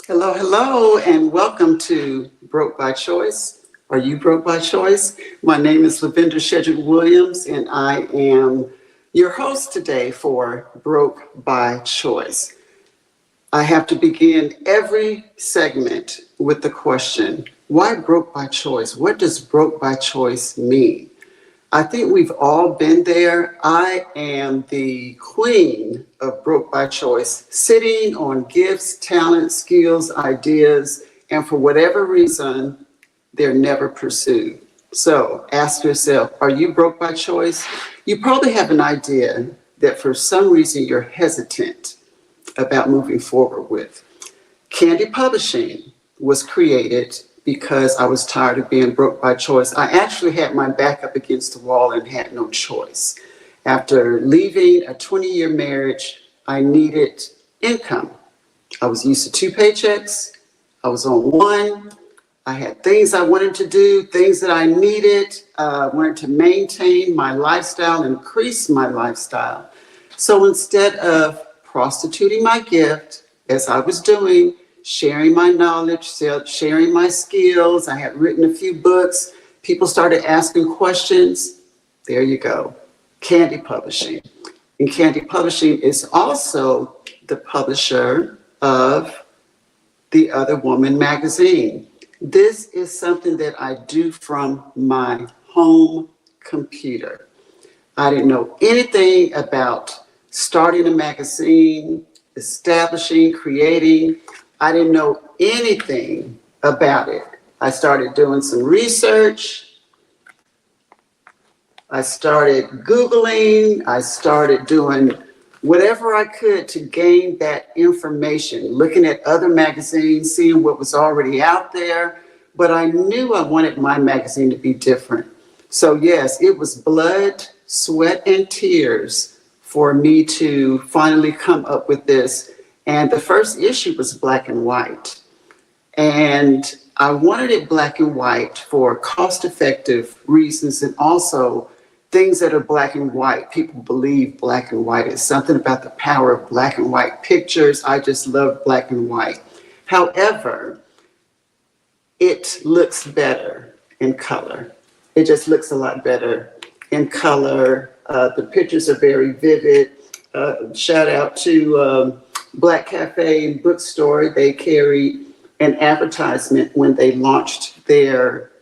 Hello, hello, and welcome to Broke by Choice. Are you broke by choice? My name is Lavender Shedrick Williams, and I am your host today for Broke by Choice. I have to begin every segment with the question, why broke by choice? What does broke by choice mean? I think we've all been there. I am the queen of broke by choice, sitting on gifts, talents, skills, ideas, and for whatever reason, they're never pursued. So ask yourself, are you broke by choice? You probably have an idea that for some reason you're hesitant about moving forward with. Candy Publishing was created because I was tired of being broke by choice. I actually had my back up against the wall and had no choice. After leaving a 20-year marriage, I needed income. I was used to 2 paychecks. I was on one. I had things I wanted to do, things that I needed, wanted to maintain my lifestyle, increase my lifestyle. So instead of prostituting my gift, as I was doing, sharing my knowledge, sharing my skills. I had written a few books. People started asking questions. There you go. Candy Publishing. And Candy Publishing is also the publisher of The Other Woman magazine. This is something that I do from my home computer. I didn't know anything about starting a magazine, establishing, creating. I didn't know anything about it. I started doing some research. I started Googling. I started doing whatever I could to gain that information, looking at other magazines, seeing what was already out there. But I knew I wanted my magazine to be different. So yes, it was blood, sweat, and tears for me to finally come up with this. And the first issue was black and white. And I wanted it black and white for cost-effective reasons, and also things that are black and white. People believe black and white is something about the power of black and white pictures. I just love black and white. However, it looks better in color. It just looks a lot better in color. The pictures are very vivid. Shout out to Black Cafe and Bookstore. They carried an advertisement when they launched their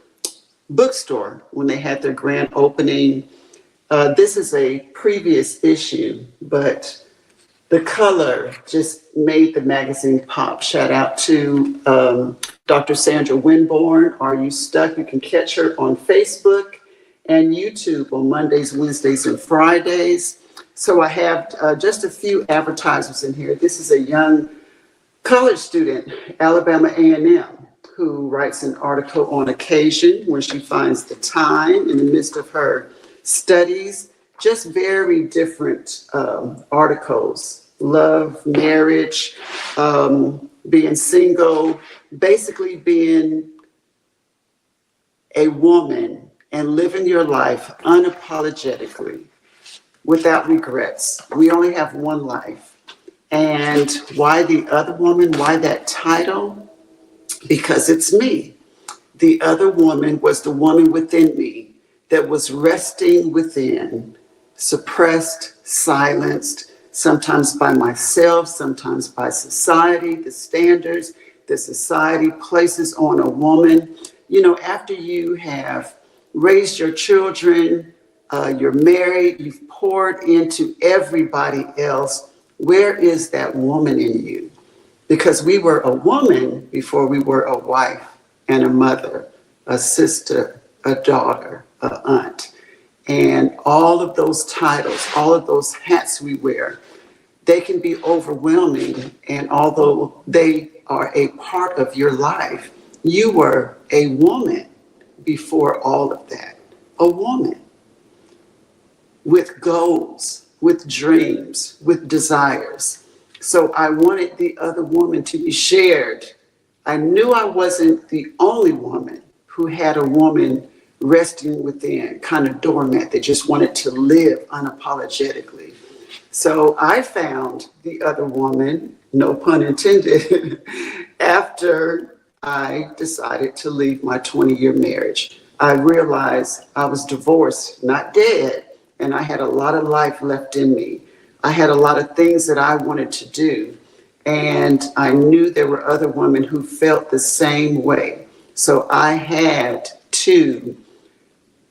bookstore, when they had their grand opening. This is a previous issue, but the color just made the magazine pop. Shout out to Dr. Sandra Winborn. Are You Stuck? You can catch her on Facebook and YouTube on Mondays, Wednesdays, and Fridays. So I have just a few advertisers in here. This is a young college student, Alabama A&M, who writes an article on occasion when she finds the time in the midst of her studies. Just very different articles. Love, marriage, being single, basically being a woman and living your life unapologetically, without regrets. We only have one life. And why The Other Woman? Why that title? Because it's me. The other woman was the woman within me that was resting within, suppressed, silenced, sometimes by myself, sometimes by society, the standards that society places on a woman. You know, after you have raised your children, you're married, you've poured into everybody else. Where is that woman in you? Because we were a woman before we were a wife and a mother, a sister, a daughter, an aunt. And all of those titles, all of those hats we wear, they can be overwhelming. And although they are a part of your life, you were a woman before all of that. A woman with goals, with dreams, with desires. So I wanted The Other Woman to be shared. I knew I wasn't the only woman who had a woman resting within, kind of doormat that just wanted to live unapologetically. So I found The Other Woman no pun intended, after I decided to leave my 20-year marriage. I realized I was divorced, not dead, and I had a lot of life left in me. I had a lot of things that I wanted to do, and I knew there were other women who felt the same way. So I had to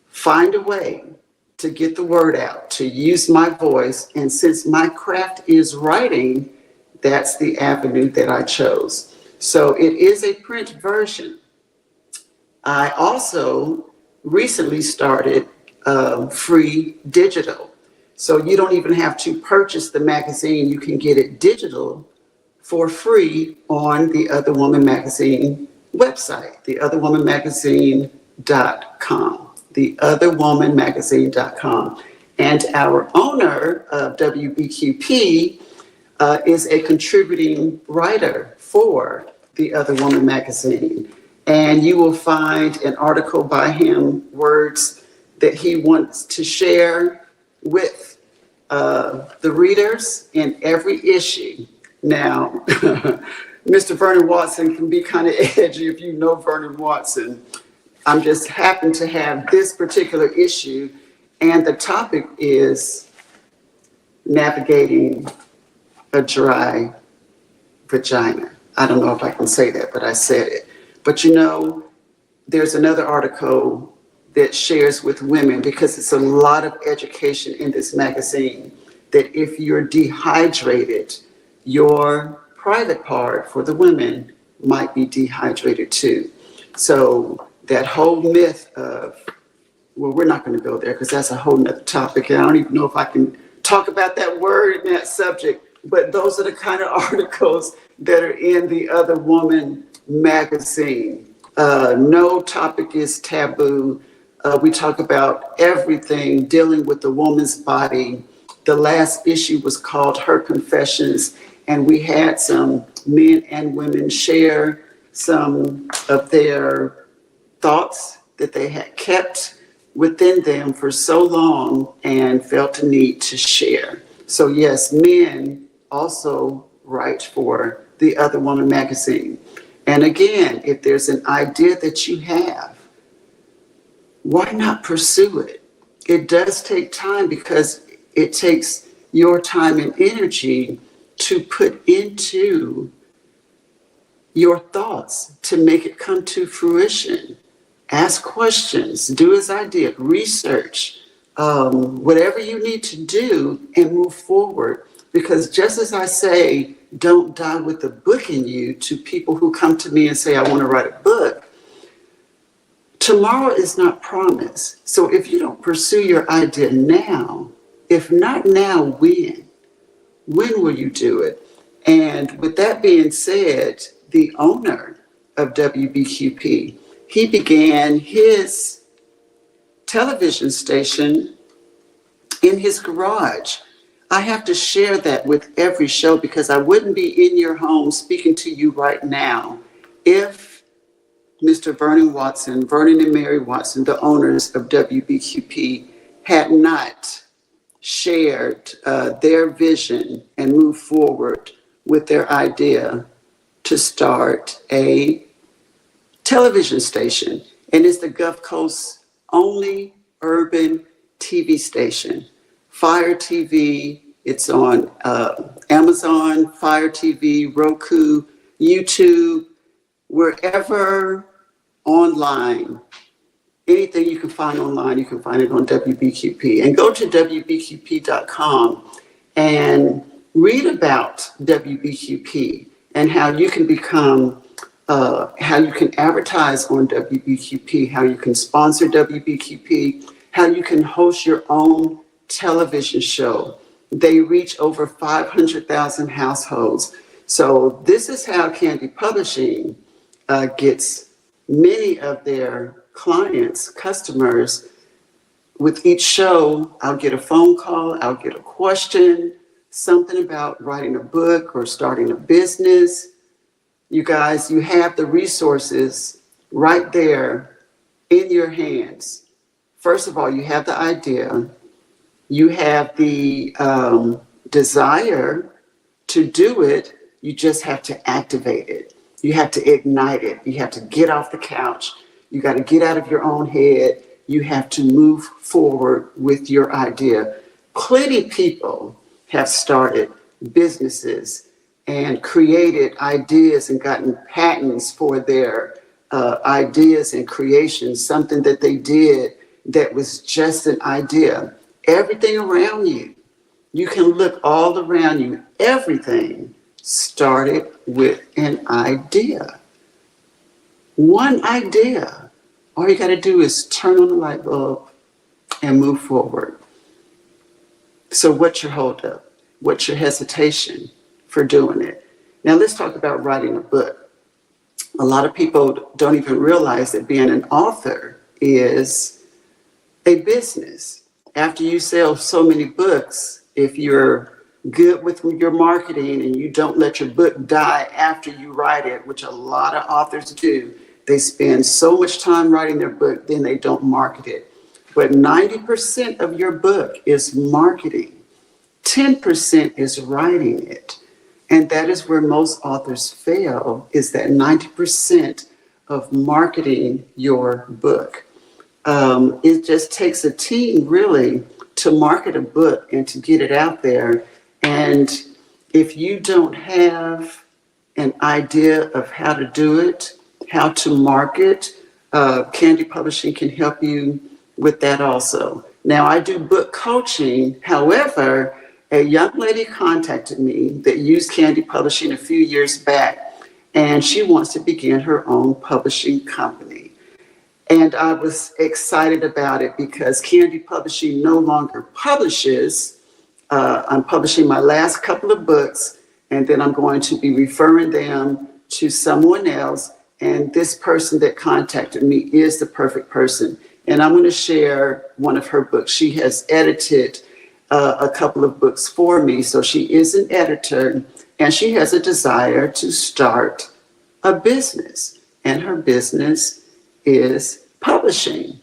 find a way to get the word out, to use my voice. And since my craft is writing, that's the avenue that I chose. So it is a print version. I also recently started free digital. So you don't even have to purchase the magazine. You can get it digital for free on the Other Woman Magazine website, theotherwomanmagazine.com, theotherwomanmagazine.com. And our owner of WBQP is a contributing writer for the Other Woman Magazine. And you will find an article by him, words that he wants to share with the readers in every issue. Now, Mr. Vernon Watson can be kind of edgy if you know Vernon Watson. I'm just happen to have this particular issue, and the topic is navigating a dry vagina. I don't know if I can say that, but I said it. But you know, there's another article that shares with women, because it's a lot of education in this magazine, that if you're dehydrated, your private part for the women might be dehydrated too. So that whole myth of, well, we're not going to go there because that's a whole nother topic. And I don't even know if I can talk about that word and that subject, but those are the kind of articles that are in the Other Woman magazine. No topic is taboo. We talk about everything dealing with the woman's body. The last issue was called Her Confessions, and we had some men and women share some of their thoughts that they had kept within them for so long and felt a need to share. So yes, men also write for the Other Woman magazine. And again, if there's an idea that you have, why not pursue it? It does take time, because it takes your time and energy to put into your thoughts to make it come to fruition. Ask questions, do as I did, research, whatever you need to do and move forward. Because just as I say, don't die with the book in you to people who come to me and say, I want to write a book, tomorrow is not promised. So if you don't pursue your idea now, if not now, when? When will you do it? And with that being said, the owner of WBQP, he began his television station in his garage. I have to share that with every show, because I wouldn't be in your home speaking to you right now if Mr. Vernon Watson, Vernon and Mary Watson, the owners of WBQP, had not shared their vision and moved forward with their idea to start a television station. And it's the Gulf Coast's only urban TV station. Fire TV, it's on Amazon, Fire TV, Roku, YouTube, wherever online. Anything you can find online, you can find it on WBQP. And go to WBQP.com and read about WBQP and how you can become, how you can advertise on WBQP, how you can sponsor WBQP, how you can host your own television show. They reach over 500,000 households. So this is how Candy Publishing gets many of their clients, customers. With each show, I'll get a phone call, I'll get a question, something about writing a book or starting a business. You guys, you have the resources right there in your hands. First of all, you have the idea, you have the desire to do it, You just have to activate it. You have to ignite it. You have to get off the couch. You got to get out of your own head. You have to move forward with your idea. Plenty of people have started businesses and created ideas and gotten patents for their ideas and creations, something that they did that was just an idea. Everything around you, you can look all around you, everything started with an idea. One idea. All you got to do is turn on the light bulb and move forward. So what's your holdup? What's your hesitation for doing it? Now let's talk about writing a book. A lot of people don't even realize that being an author is a business. After you sell so many books, if you're good with your marketing and you don't let your book die after you write it, which a lot of authors do, they spend so much time writing their book, then they don't market it. But 90% of your book is marketing. 10% is writing it. And that is where most authors fail, is that 90% of marketing your book. It just takes a team really to market a book and to get it out there. And if you don't have an idea of how to do it, how to market, Candy Publishing can help you with that also. Now, I do book coaching. However, a young lady contacted me that used Candy Publishing a few years back, and she wants to begin her own publishing company. And I was excited about it because Candy Publishing no longer publishes. I'm publishing my last couple of books, and then I'm going to be referring them to someone else. And this person that contacted me is the perfect person. And I'm going to share one of her books. She has edited a couple of books for me. So she is an editor, and she has a desire to start a business. And her business is publishing.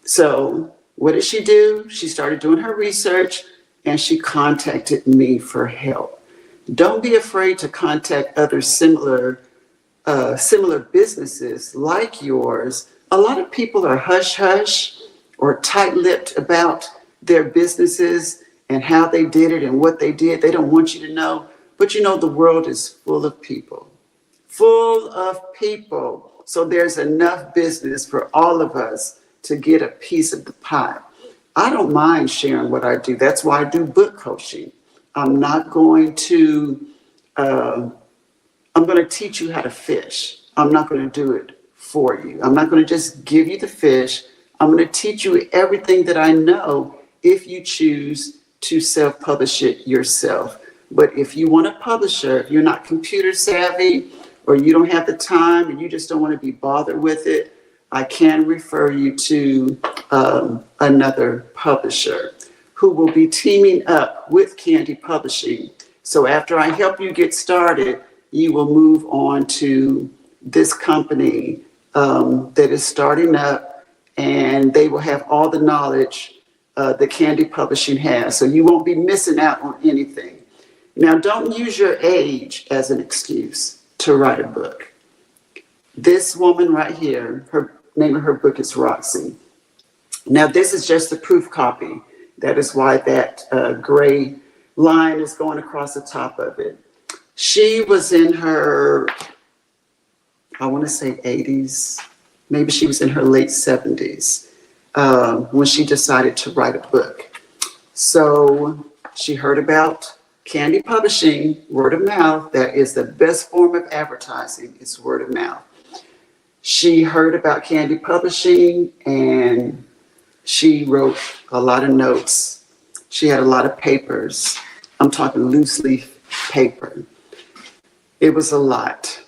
So what did she do? She started doing her research, and she contacted me for help. Don't be afraid to contact other similar businesses like yours. A lot of people are hush-hush or tight-lipped about their businesses and how they did it and what they did. They don't want you to know. But you know, the world is full of people. So there's enough business for all of us to get a piece of the pie. I don't mind sharing what I do. That's why I do book coaching. I'm going to teach you how to fish. I'm not going to do it for you. I'm not going to just give you the fish. I'm going to teach you everything that I know if you choose to self-publish it yourself. But if you want a publisher, if you're not computer savvy or you don't have the time and you just don't want to be bothered with it, I can refer you to another publisher who will be teaming up with Candy Publishing. So after I help you get started, you will move on to this company that is starting up, and they will have all the knowledge that Candy Publishing has. So you won't be missing out on anything. Now, don't use your age as an excuse to write a book. This woman right here, her name of her book is Roxy. Now, this is just a proof copy. That is why that gray line is going across the top of it. She was in her, I want to say 80s, maybe she was in her late 70s when she decided to write a book. So she heard about Candy Publishing, word of mouth. That is the best form of advertising, it's word of mouth. She heard about Candy Publishing and she wrote a lot of notes. She had a lot of papers. I'm talking loose leaf paper. It was a lot.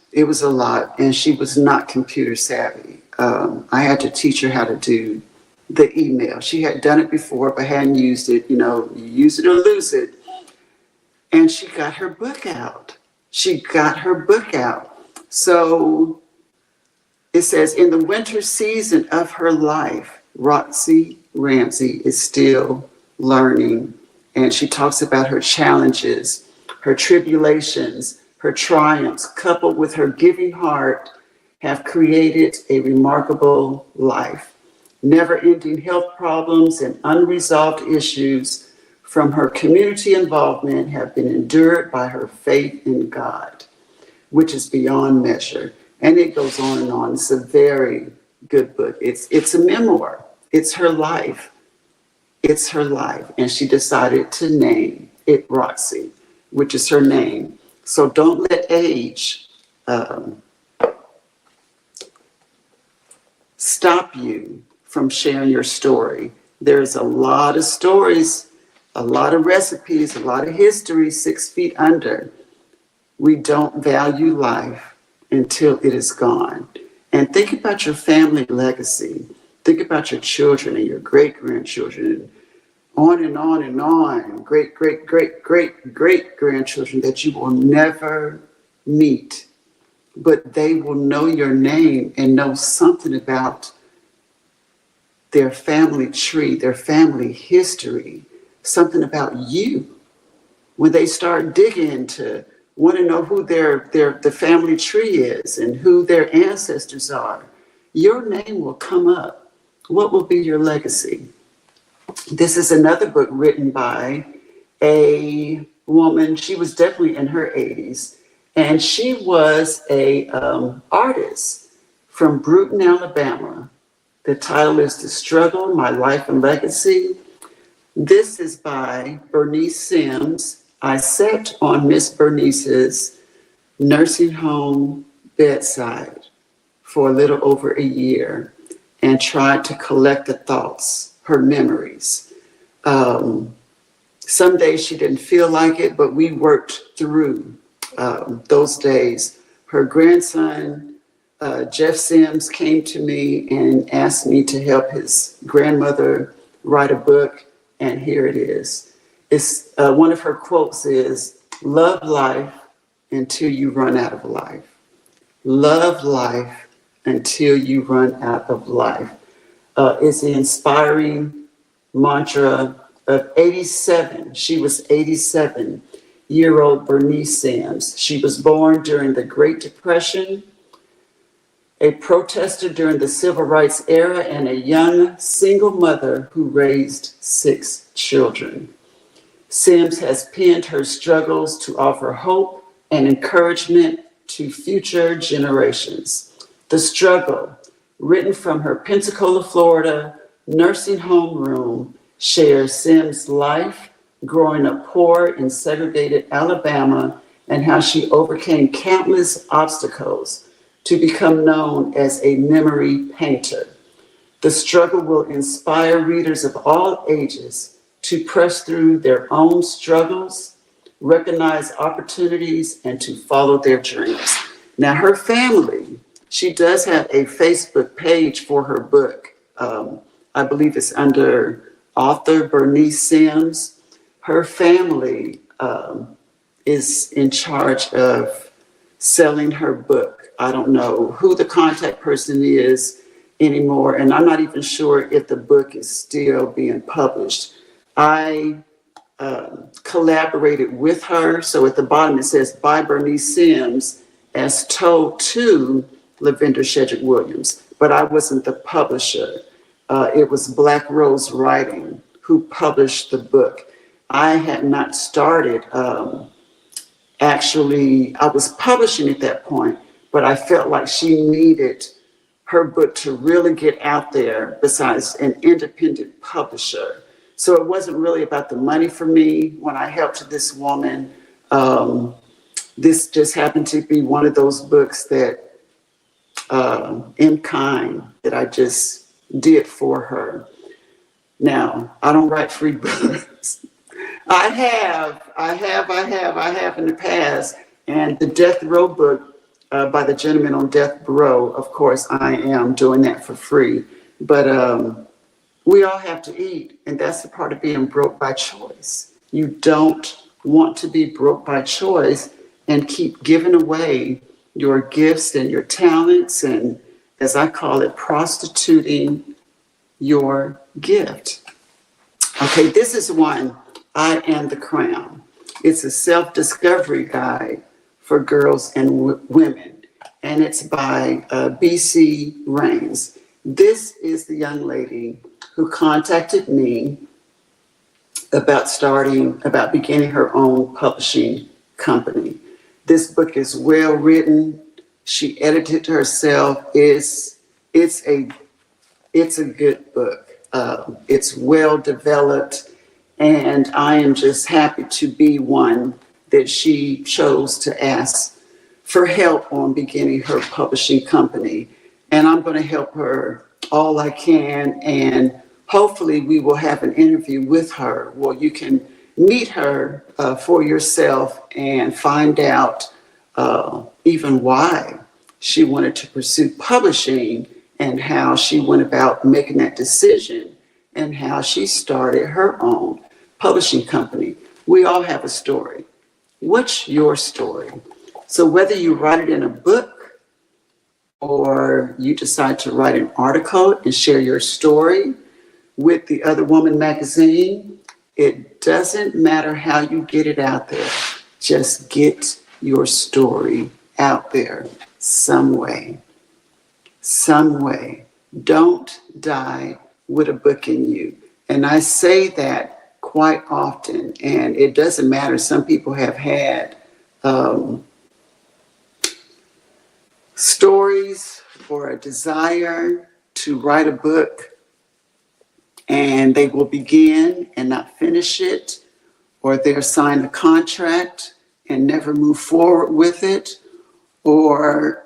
And she was not computer savvy. I had to teach her how to do the email. She had done it before, but hadn't used it. You know, you use it or lose it. And she got her book out. So it says, in the winter season of her life, Roxy Ramsey is still learning. And she talks about her challenges, her tribulations, Her triumphs, coupled with her giving heart, have created a remarkable life. Never-ending health problems and unresolved issues from her community involvement have been endured by her faith in God, which is beyond measure. And it goes on and on. It's a very good book. It's a memoir. It's her life. It's her life. And she decided to name it Roxy, which is her name. So don't let age stop you from sharing your story. There's a lot of stories, a lot of recipes, a lot of history 6 feet under. We don't value life until it is gone. And think about your family legacy. Think about your children and your great-grandchildren, and on and on and on, great-great-great-great-grandchildren that you will never meet, but they will know your name and know something about their family tree, their family history, something about you. When they start digging to want to know who the family tree is and who their ancestors are, your name will come up. What will be your legacy? This is another book written by a woman. She was definitely in her 80s, and she was a artist from Brewton, Alabama. The title is The Struggle, My Life and Legacy. This is by Bernice Sims. I sat on Miss Bernice's nursing home bedside for a little over a year and tried to collect the thoughts, her memories. Some days she didn't feel like it, but we worked through those days. Her grandson, Jeff Sims, came to me and asked me to help his grandmother write a book, and here it is. It's one of her quotes is, "Love life until you run out of life. Love life until you run out of life." It's the inspiring mantra of 87. She was 87-year-old Bernice Sims. She was born during the Great Depression, a protester during the Civil Rights era, and a young single mother who raised 6 children. Sims has penned her struggles to offer hope and encouragement to future generations. The Struggle, written from her Pensacola, Florida nursing home room, shares Sims' life growing up poor in segregated Alabama and how she overcame countless obstacles to become known as a memory painter. The Struggle will inspire readers of all ages to press through their own struggles, recognize opportunities, and to follow their dreams. Now, her family, she does have a Facebook page for her book. I believe it's under author Bernice Sims. Her family is in charge of selling her book. I don't know who the contact person is anymore, and I'm not even sure if the book is still being published. I collaborated with her, so at the bottom it says, by Bernice Sims, as told to Lavender Shedrick Williams, but I wasn't the publisher. It was Black Rose Writing who published the book. I had not started, actually, I was publishing at that point, but I felt like she needed her book to really get out there besides an independent publisher. So it wasn't really about the money for me when I helped this woman. This just happened to be one of those books that, in kind, that I just did for her. Now, I don't write free books. I have in the past. And the Death Row book by the gentleman on Death Row, of course, I am doing that for free. But we all have to eat, and that's the part of being broke by choice. You don't want to be broke by choice and keep giving away your gifts and your talents, and as I call it, prostituting your gift. Okay, this is one, I Am the Crown. It's a self-discovery guide for girls and women. And it's by BC Rains. This is the young lady who contacted me about beginning her own publishing company. This book is well written. She edited herself. It's a good book. It's well developed, and I am just happy to be one that she chose to ask for help on beginning her publishing company. And I'm going to help her all I can, and hopefully we will have an interview with her where you can meet her for yourself and find out even why she wanted to pursue publishing and how she went about making that decision and how she started her own publishing company. We all have a story. What's your story? So whether you write it in a book or you decide to write an article and share your story with the Other Woman magazine, it doesn't matter how you get it out there. Just get your story out there some way. Some way. Don't die with a book in you. And I say that quite often, and it doesn't matter. Some people have had stories or a desire to write a book, and they will begin and not finish it, or they'll sign a contract and never move forward with it, or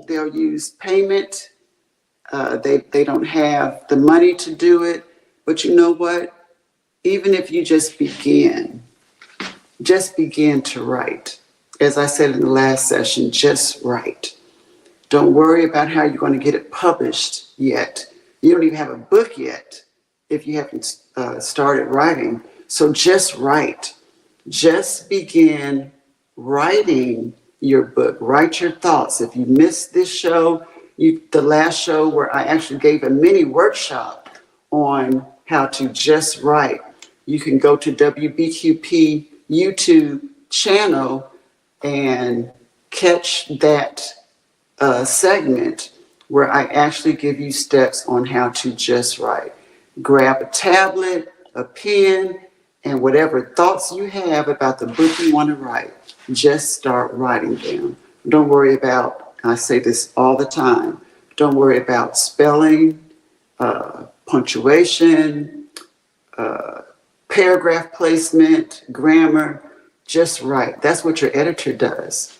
they'll use payment. They don't have the money to do it. But you know what? Even if you just begin to write. As I said in the last session, just write. Don't worry about how you're going to get it published yet. You don't even have a book yet if you haven't started writing. So just write. Just begin writing your book. Write your thoughts. If you missed this show, the last show where I actually gave a mini workshop on how to just write, you can go to WBQP YouTube channel and catch that segment where I actually give you steps on how to just write. Grab a tablet, a pen, and whatever thoughts you have about the book you want to write, just start writing them. Don't worry about, I say this all the time, don't worry about spelling, punctuation, paragraph placement, grammar. Just write. That's what your editor does.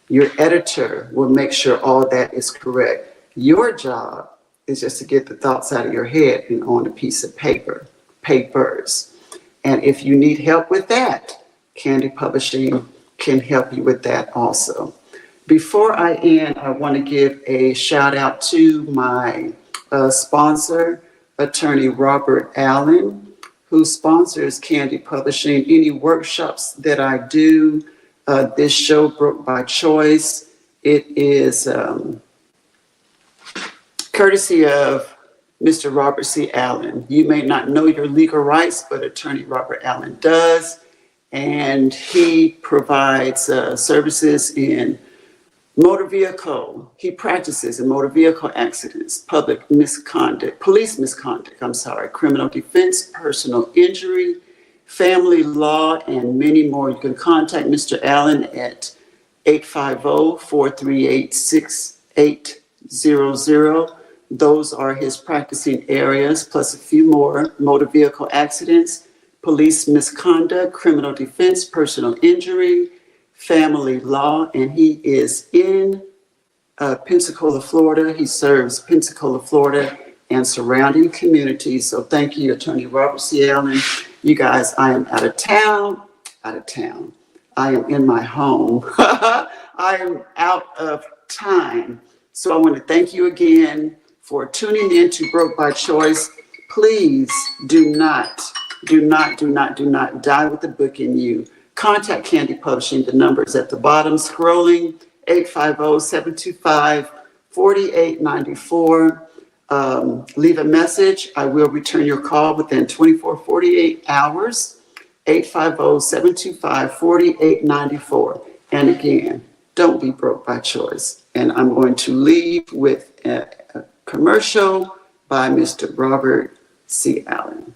Your editor will make sure all that is correct. Your job is just to get the thoughts out of your head and on a piece of papers. And if you need help with that, Candy Publishing can help you with that also. Before I end, I want to give a shout out to my sponsor, Attorney Robert Allen, who sponsors Candy Publishing. Any workshops that I do, this show, Broke by Choice, it is courtesy of Mr. Robert C. Allen. You may not know your legal rights, but Attorney Robert Allen does. And he provides services in motor vehicle. He practices in motor vehicle accidents, public misconduct, police misconduct, criminal defense, personal injury, family law, and many more. You can contact Mr. Allen at 850-438-6800. Those are his practicing areas, plus a few more: motor vehicle accidents, police misconduct, criminal defense, personal injury, family law, and he is in Pensacola, Florida. He serves Pensacola, Florida and surrounding communities. So thank you, Attorney Robert C. Allen. You guys, I am out of town. I am in my home. I am out of time. So I want to thank you again for tuning in to Broke by Choice. Please do not die with the book in you. Contact Candy Publishing. The number is at the bottom, scrolling, 850-725-4894. Leave a message. I will return your call within 48 hours, 850-725-4894. And again, don't be broke by choice. And I'm going to leave with a commercial by Mr. Robert C. Allen.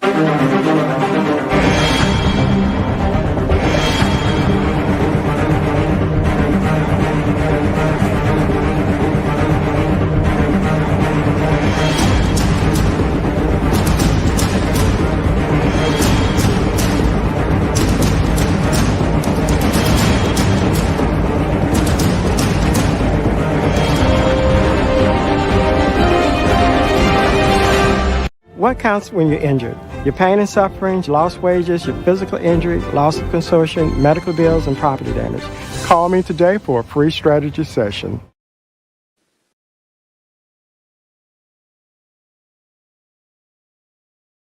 What counts when you're injured? Your pain and suffering, lost wages, your physical injury, loss of consortium, medical bills, and property damage. Call me today for a free strategy session.